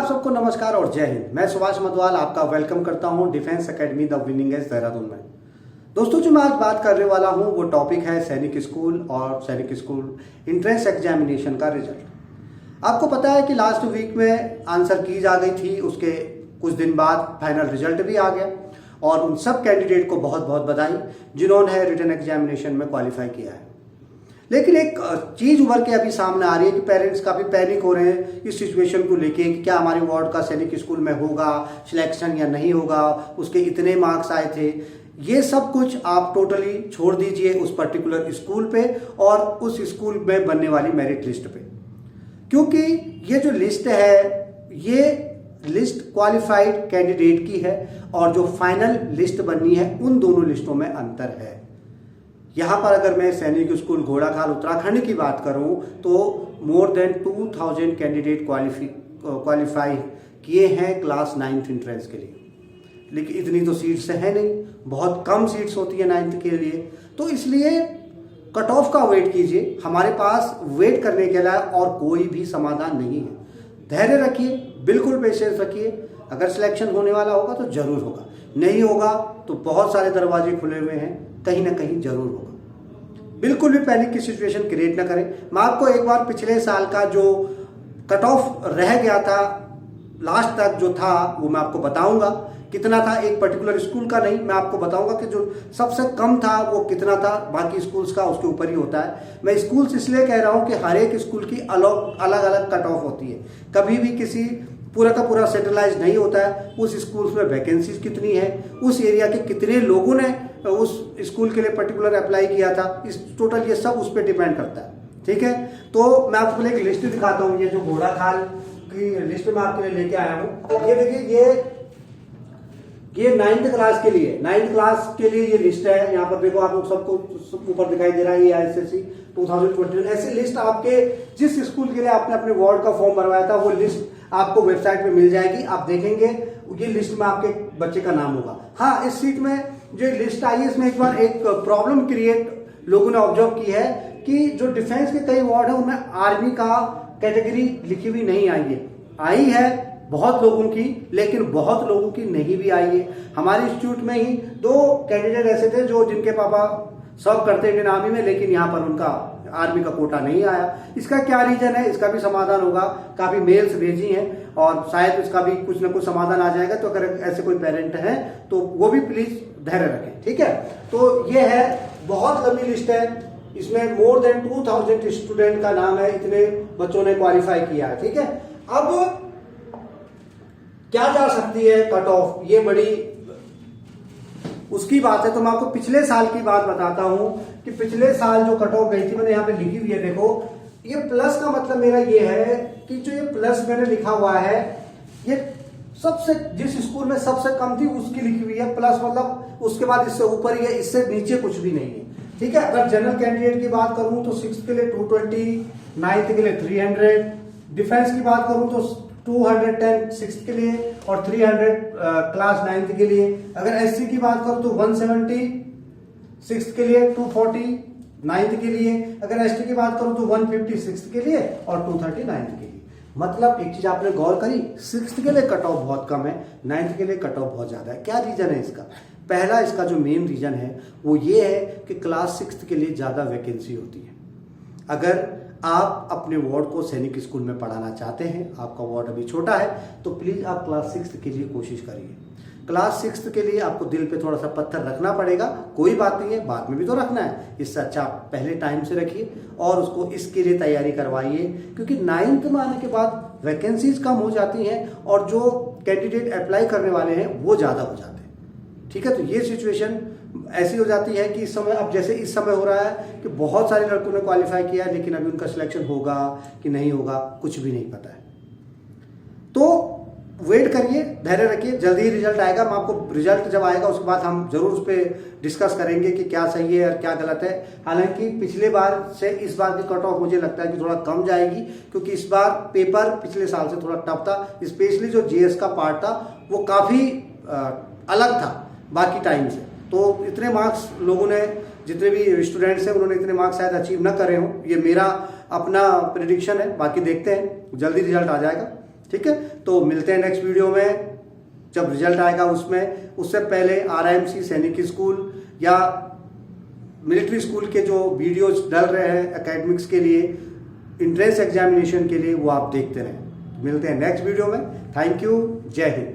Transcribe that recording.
आप सबको नमस्कार और जय हिंद। मैं सुभाष मधवाल आपका वेलकम करता हूं defence academy the winning edge Dehradun में। दोस्तों, जो मैं आज बात करने वाला हूं वो टॉपिक है सैनिक स्कूल और सैनिक स्कूल एंट्रेंस एग्जामिनेशन का रिजल्ट। आपको पता है कि लास्ट वीक में आंसर कीज आ गई थी, उसके कुछ दिन बाद फाइनल रिजल्ट भी आ गया और उन सब कैंडिडेट को बहुत बहुत बधाई जिन्होंने रिटन एग्जामिनेशन में क्वालिफाई किया है। लेकिन एक चीज उभर के अभी सामने आ रही है कि पेरेंट्स काफी पैनिक हो रहे हैं इस सिचुएशन को लेके कि क्या हमारे वार्ड का सैनिक स्कूल में होगा सिलेक्शन या नहीं होगा, उसके इतने मार्क्स आए थे। ये सब कुछ आप टोटली छोड़ दीजिए उस पर्टिकुलर स्कूल पे और उस स्कूल में बनने वाली मेरिट लिस्ट पे, क्योंकि ये जो लिस्ट है ये लिस्ट क्वालिफाइड कैंडिडेट की है और जो फाइनल लिस्ट बननी है उन दोनों लिस्टों में अंतर है। यहाँ पर अगर मैं सैनिक स्कूल घोड़ाखाल उत्तराखंड की बात करूँ तो मोर देन 2000 कैंडिडेट क्वालिफाई किए हैं क्लास 9th एंट्रेंस के लिए, लेकिन इतनी तो सीट्स है नहीं, बहुत कम सीट्स होती है 9th के लिए। तो इसलिए कट ऑफ का वेट कीजिए, हमारे पास वेट करने के अलावा और कोई भी समाधान नहीं है। धैर्य रखिए, बिल्कुल पेशेंस रखिए। अगर सिलेक्शन होने वाला होगा तो जरूर होगा, नहीं होगा तो बहुत सारे दरवाजे खुले हुए हैं, कहीं ना कहीं जरूर होगा। बिल्कुल भी पैनिक की सिचुएशन क्रिएट ना करें। मैं आपको एक बार पिछले साल का जो कट ऑफ रह गया था लास्ट तक जो था वो मैं आपको बताऊंगा कितना था। एक पर्टिकुलर स्कूल का नहीं, मैं आपको बताऊंगा कि जो सबसे कम था वो कितना था, बाकी स्कूल्स का उसके ऊपर ही होता है। मैं स्कूल्स इसलिए कह रहा हूं कि हर एक स्कूल की अलग अलग कट ऑफ होती है, कभी भी किसी पूरा का पूरा सेंट्रलाइज नहीं होता है। उस स्कूल में वैकेंसीज कितनी है, उस एरिया के कितने लोगों ने उस स्कूल के लिए पर्टिकुलर अप्लाई किया था, इस टोटल ये सब उस पर डिपेंड करता है। ठीक है, तो मैं आपको एक लिस्ट दिखाता हूँ। ये जो घोड़ाखाल की लिस्ट में आपके लिए लेके आया हूँ, ये देखिए, ये 9th क्लास के लिए, 9th क्लास के लिए ये लिस्ट है। यहाँ पर देखो आप लोग सबको ऊपर दिखाई दे रहा है, ये ISSC 2021 ऐसी लिस्ट आपके जिस स्कूल के लिए आपने अपने वार्ड का फॉर्म भरवाया था वो लिस्ट आपको वेबसाइट पे मिल जाएगी। आप देखेंगे ये लिस्ट में आपके बच्चे का नाम होगा। हाँ, इस सीट में जो लिस्ट आई है इसमें एक बार एक प्रॉब्लम क्रिएट लोगों ने ऑब्जर्व की है कि जो डिफेंस के कई वार्ड है उनमें आर्मी का कैटेगरी लिखी हुई नहीं आई है बहुत लोगों की, लेकिन बहुत लोगों की नहीं भी आई है। हमारे इंस्टीट्यूट में ही 2 कैंडिडेट ऐसे थे जो जिनके पापा सर्व करते इंडियन आर्मी में, लेकिन यहाँ पर उनका आर्मी का कोटा नहीं आया। इसका क्या रीजन है, इसका भी समाधान होगा। काफी मेल्स भेजी हैं और शायद इसका भी कुछ ना कुछ समाधान आ जाएगा। तो अगर ऐसे कोई पेरेंट हैं तो वो भी प्लीज धैर्य रखें। ठीक है, तो ये है, बहुत लंबी लिस्ट है, इसमें मोर देन 2000 स्टूडेंट का नाम है, इतने बच्चों ने क्वालिफाई किया है। ठीक है, अब क्या जा सकती है कट ऑफ, ये बड़ी उसकी बात है। तो मैं आपको पिछले साल की बात बताता हूं कि पिछले साल जो कट ऑफ गई थी, मैंने यहाँ पे लिखी हुई है, देखो ये प्लस का मतलब मेरा ये है कि जो ये प्लस मैंने लिखा हुआ है ये सबसे जिस स्कूल में सबसे कम थी उसकी लिखी हुई है प्लस, मतलब उसके बाद इससे ऊपर ही है, इससे नीचे कुछ भी नहीं है। ठीक है, अगर जनरल कैंडिडेट की बात करूं तो 6th के लिए 220, 9th के लिए 300, डिफेंस की बात करूं तो 210 6th के लिए और 300 क्लास 9th के लिए। अगर SC की बात करूं तो 170 6th के लिए, 240 9th के लिए। अगर ST की बात करूं तो 150 6th के लिए और 230 9th के लिए। मतलब एक चीज आपने गौर करी, 6th के लिए कट ऑफ बहुत कम है, 9th के लिए कट ऑफ बहुत ज्यादा है। क्या रीजन है इसका? पहला इसका जो मेन रीजन है वो ये है कि क्लास 6th के लिए ज्यादा वैकेंसी होती है। अगर आप अपने वार्ड को सैनिक स्कूल में पढ़ाना चाहते हैं, आपका वार्ड अभी छोटा है, तो प्लीज आप क्लास 6th के लिए कोशिश करिए। क्लास 6th के लिए आपको दिल पे थोड़ा सा पत्थर रखना पड़ेगा, कोई बात नहीं है, बाद में भी तो रखना है, इससे अच्छा आप पहले टाइम से रखिए और उसको इसके लिए तैयारी करवाइए, क्योंकि 9th में आने के बाद वैकेंसीज कम हो जाती हैं और जो कैंडिडेट अप्लाई करने वाले हैं वो ज्यादा हो जाते हैं। ठीक है, तो ये सिचुएशन ऐसी हो जाती है कि इस समय, अब जैसे इस समय हो रहा है कि बहुत सारे लड़कों ने क्वालिफाई किया है, लेकिन अभी उनका सिलेक्शन होगा कि नहीं होगा कुछ भी नहीं पता है। तो वेट करिए, धैर्य रखिए, जल्दी ही रिजल्ट आएगा। मैं आपको रिजल्ट जब आएगा उसके बाद हम जरूर उस पर डिस्कस करेंगे कि क्या सही है और क्या गलत है। हालांकि पिछले बार से इस बार की कट ऑफ मुझे लगता है कि थोड़ा कम जाएगी, क्योंकि इस बार पेपर पिछले साल से थोड़ा टफ था, स्पेशली जो GS का पार्ट था वो काफी अलग था बाकी टाइम से। तो इतने मार्क्स लोगों ने, जितने भी स्टूडेंट्स हैं उन्होंने इतने मार्क्स शायद अचीव ना करे हों, ये मेरा अपना प्रेडिक्शन है। बाकी देखते हैं, जल्दी रिजल्ट आ जाएगा। ठीक है, तो मिलते हैं नेक्स्ट वीडियो में जब रिजल्ट आएगा उसमें। उससे पहले आरआईएमसी सैनिक स्कूल या मिलिट्री स्कूल के जो वीडियोज डल रहे हैं एकेडमिक्स के लिए, एंट्रेंस एग्जामिनेशन के लिए, वो आप देखते रहें। मिलते हैं नेक्स्ट वीडियो में। थैंक यू, जय हिंद।